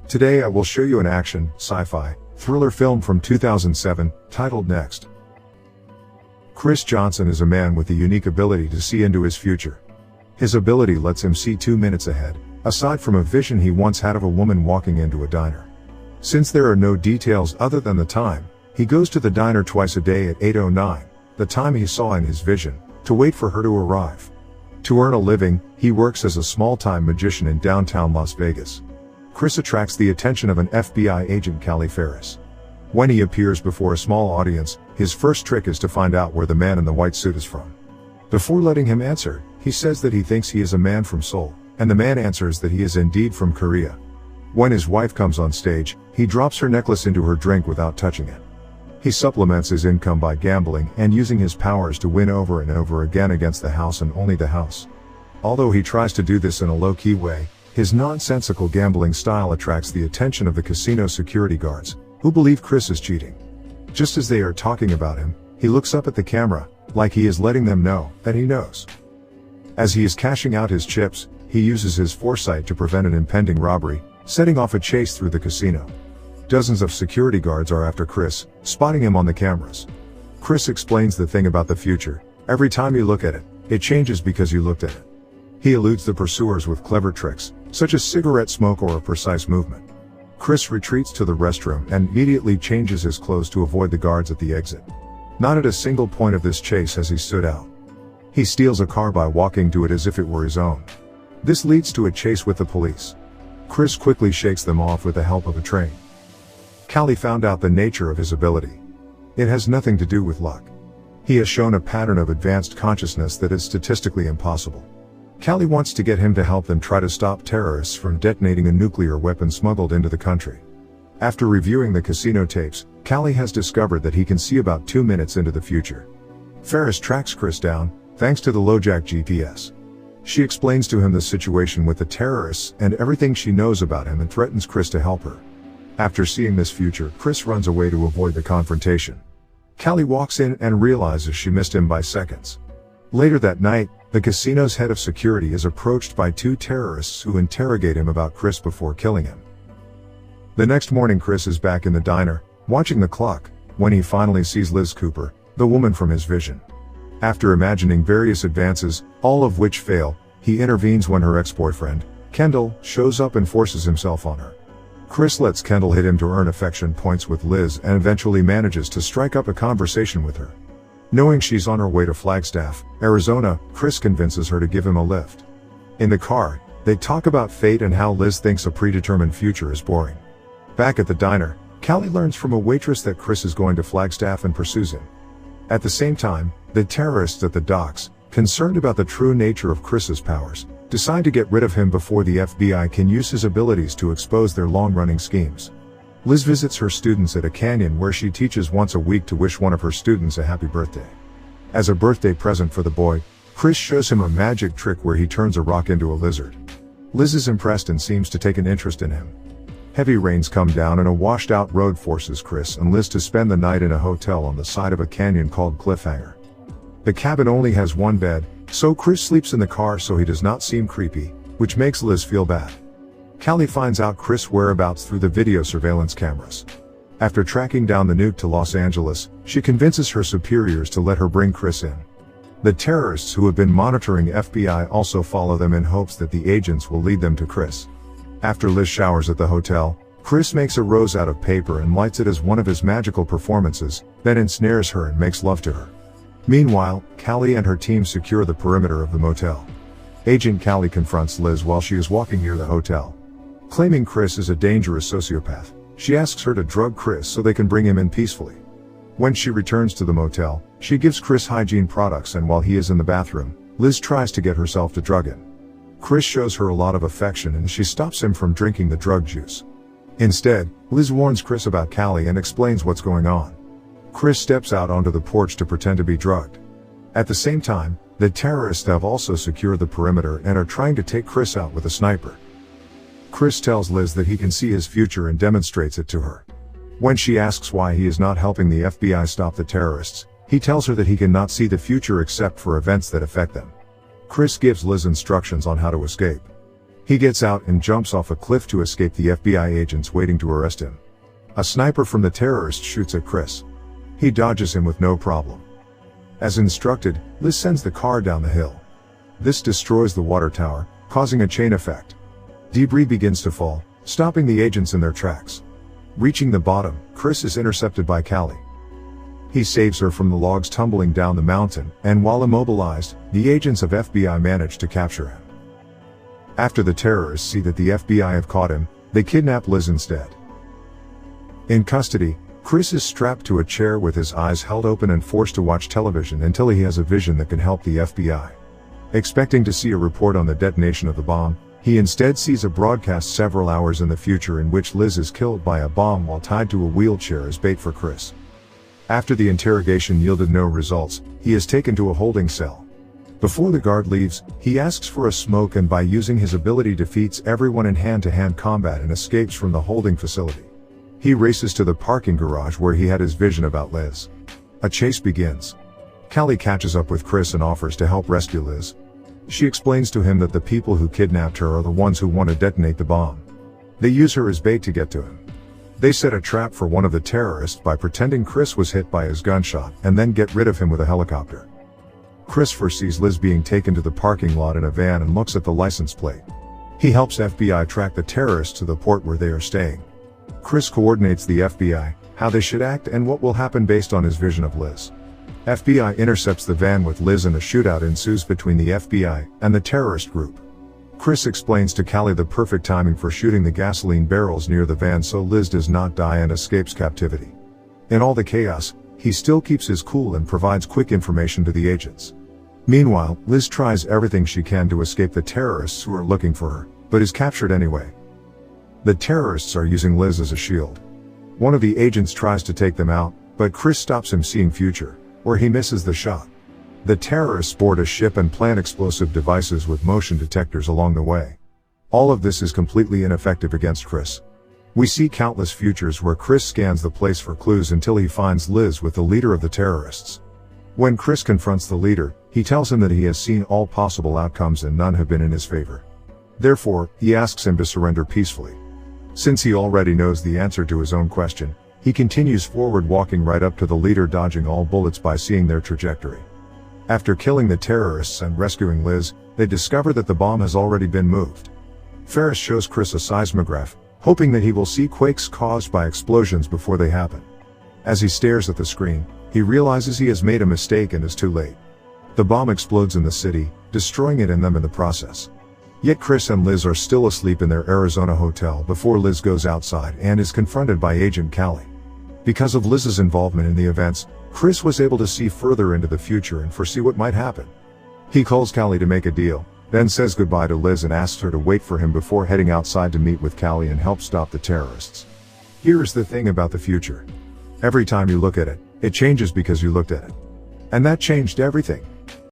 Today I will show you an action, sci-fi, thriller film from 2007, titled Next. Chris Johnson is a man with the unique ability to see into his future. His ability lets him see 2 minutes ahead, aside from a vision he once had of a woman walking into a diner. Since there are no details other than the time, he goes to the diner twice a day at 8:09, the time he saw in his vision, to wait for her to arrive. To earn a living, he works as a small-time magician in downtown Las Vegas. Chris attracts the attention of an FBI agent, Callie Ferris. When he appears before a small audience, his first trick is to find out where the man in the white suit is from. Before letting him answer, he says that he thinks he is a man from Seoul, and the man answers that he is indeed from Korea. When his wife comes on stage, he drops her necklace into her drink without touching it. He supplements his income by gambling and using his powers to win over and over again against the house and only the house. Although he tries to do this in a low-key way, his nonsensical gambling style attracts the attention of the casino security guards, who believe Chris is cheating. Just as they are talking about him, he looks up at the camera, like he is letting them know that he knows. As he is cashing out his chips, he uses his foresight to prevent an impending robbery, setting off a chase through the casino. Dozens of security guards are after Chris, spotting him on the cameras. Chris explains the thing about the future: every time you look at it, it changes because you looked at it. He eludes the pursuers with clever tricks, such as cigarette smoke or a precise movement. Chris retreats to the restroom and immediately changes his clothes to avoid the guards at the exit. Not at a single point of this chase has he stood out. He steals a car by walking to it as if it were his own. This leads to a chase with the police. Chris quickly shakes them off with the help of a train. Callie found out the nature of his ability. It has nothing to do with luck. He has shown a pattern of advanced consciousness that is statistically impossible. Callie wants to get him to help them try to stop terrorists from detonating a nuclear weapon smuggled into the country. After reviewing the casino tapes, Callie has discovered that he can see about 2 minutes into the future. Ferris tracks Chris down, thanks to the LoJack GPS. She explains to him the situation with the terrorists and everything she knows about him and threatens Chris to help her. After seeing this future, Chris runs away to avoid the confrontation. Callie walks in and realizes she missed him by seconds. Later that night, the casino's head of security is approached by 2 terrorists who interrogate him about Chris before killing him. The next morning, Chris is back in the diner, watching the clock, when he finally sees Liz Cooper, the woman from his vision. After imagining various advances, all of which fail, he intervenes when her ex-boyfriend, Kendall, shows up and forces himself on her. Chris lets Kendall hit him to earn affection points with Liz and eventually manages to strike up a conversation with her. Knowing she's on her way to Flagstaff, Arizona, Chris convinces her to give him a lift. In the car, they talk about fate and how Liz thinks a predetermined future is boring. Back at the diner, Callie learns from a waitress that Chris is going to Flagstaff and pursues him. At the same time, the terrorists at the docks, concerned about the true nature of Chris's powers, decide to get rid of him before the FBI can use his abilities to expose their long-running schemes. Liz visits her students at a canyon where she teaches once a week to wish one of her students a happy birthday. As a birthday present for the boy, Chris shows him a magic trick where he turns a rock into a lizard. Liz is impressed and seems to take an interest in him. Heavy rains come down and a washed-out road forces Chris and Liz to spend the night in a hotel on the side of a canyon called Cliffhanger. The cabin only has 1 bed, so Chris sleeps in the car so he does not seem creepy, which makes Liz feel bad. Callie finds out Chris' whereabouts through the video surveillance cameras. After tracking down the nuke to Los Angeles, she convinces her superiors to let her bring Chris in. The terrorists who have been monitoring FBI also follow them in hopes that the agents will lead them to Chris. After Liz showers at the hotel, Chris makes a rose out of paper and lights it as one of his magical performances, then ensnares her and makes love to her. Meanwhile, Callie and her team secure the perimeter of the motel. Agent Callie confronts Liz while she is walking near the hotel. Claiming Chris is a dangerous sociopath, she asks her to drug Chris so they can bring him in peacefully. When she returns to the motel, she gives Chris hygiene products, and while he is in the bathroom, Liz tries to get herself to drug him. Chris shows her a lot of affection and she stops him from drinking the drug juice. Instead, Liz warns Chris about Callie and explains what's going on. Chris steps out onto the porch to pretend to be drugged. At the same time, the terrorists have also secured the perimeter and are trying to take Chris out with a sniper. Chris tells Liz that he can see his future and demonstrates it to her. When she asks why he is not helping the FBI stop the terrorists, he tells her that he cannot see the future except for events that affect them. Chris gives Liz instructions on how to escape. He gets out and jumps off a cliff to escape the FBI agents waiting to arrest him. A sniper from the terrorists shoots at Chris. He dodges him with no problem. As instructed, Liz sends the car down the hill. This destroys the water tower, causing a chain effect. Debris begins to fall, stopping the agents in their tracks. Reaching the bottom, Chris is intercepted by Callie. He saves her from the logs tumbling down the mountain, and while immobilized, the agents of FBI manage to capture him. After the terrorists see that the FBI have caught him, they kidnap Liz instead. In custody, Chris is strapped to a chair with his eyes held open and forced to watch television until he has a vision that can help the FBI. Expecting to see a report on the detonation of the bomb, he instead sees a broadcast several hours in the future in which Liz is killed by a bomb while tied to a wheelchair as bait for Chris. After the interrogation yielded no results, he is taken to a holding cell. Before the guard leaves, he asks for a smoke and by using his ability defeats everyone in hand-to-hand combat and escapes from the holding facility. He races to the parking garage where he had his vision about Liz. A chase begins. Callie catches up with Chris and offers to help rescue Liz. She explains to him that the people who kidnapped her are the ones who want to detonate the bomb. They use her as bait to get to him. They set a trap for one of the terrorists by pretending Chris was hit by his gunshot and then get rid of him with a helicopter. Chris foresees Liz being taken to the parking lot in a van and looks at the license plate. He helps FBI track the terrorists to the port where they are staying. Chris coordinates the FBI, how they should act and what will happen based on his vision of Liz. FBI intercepts the van with Liz and a shootout ensues between the FBI and the terrorist group. Chris explains to Callie the perfect timing for shooting the gasoline barrels near the van so Liz does not die and escapes captivity. In all the chaos, he still keeps his cool and provides quick information to the agents. Meanwhile, Liz tries everything she can to escape the terrorists who are looking for her, but is captured anyway. The terrorists are using Liz as a shield. One of the agents tries to take them out, but Chris stops him seeing future, where he misses the shot. The terrorists board a ship and plant explosive devices with motion detectors along the way. All of this is completely ineffective against Chris. We see countless futures where Chris scans the place for clues until he finds Liz with the leader of the terrorists. When Chris confronts the leader, he tells him that he has seen all possible outcomes and none have been in his favor. Therefore, he asks him to surrender peacefully. Since he already knows the answer to his own question, he continues forward walking right up to the leader dodging all bullets by seeing their trajectory. After killing the terrorists and rescuing Liz, they discover that the bomb has already been moved. Ferris shows Chris a seismograph, hoping that he will see quakes caused by explosions before they happen. As he stares at the screen, he realizes he has made a mistake and is too late. The bomb explodes in the city, destroying it and them in the process. Yet Chris and Liz are still asleep in their Arizona hotel before Liz goes outside and is confronted by Agent Callie. Because of Liz's involvement in the events, Chris was able to see further into the future and foresee what might happen. He calls Callie to make a deal, then says goodbye to Liz and asks her to wait for him before heading outside to meet with Callie and help stop the terrorists. Here is the thing about the future. Every time you look at it, it changes because you looked at it. And that changed everything.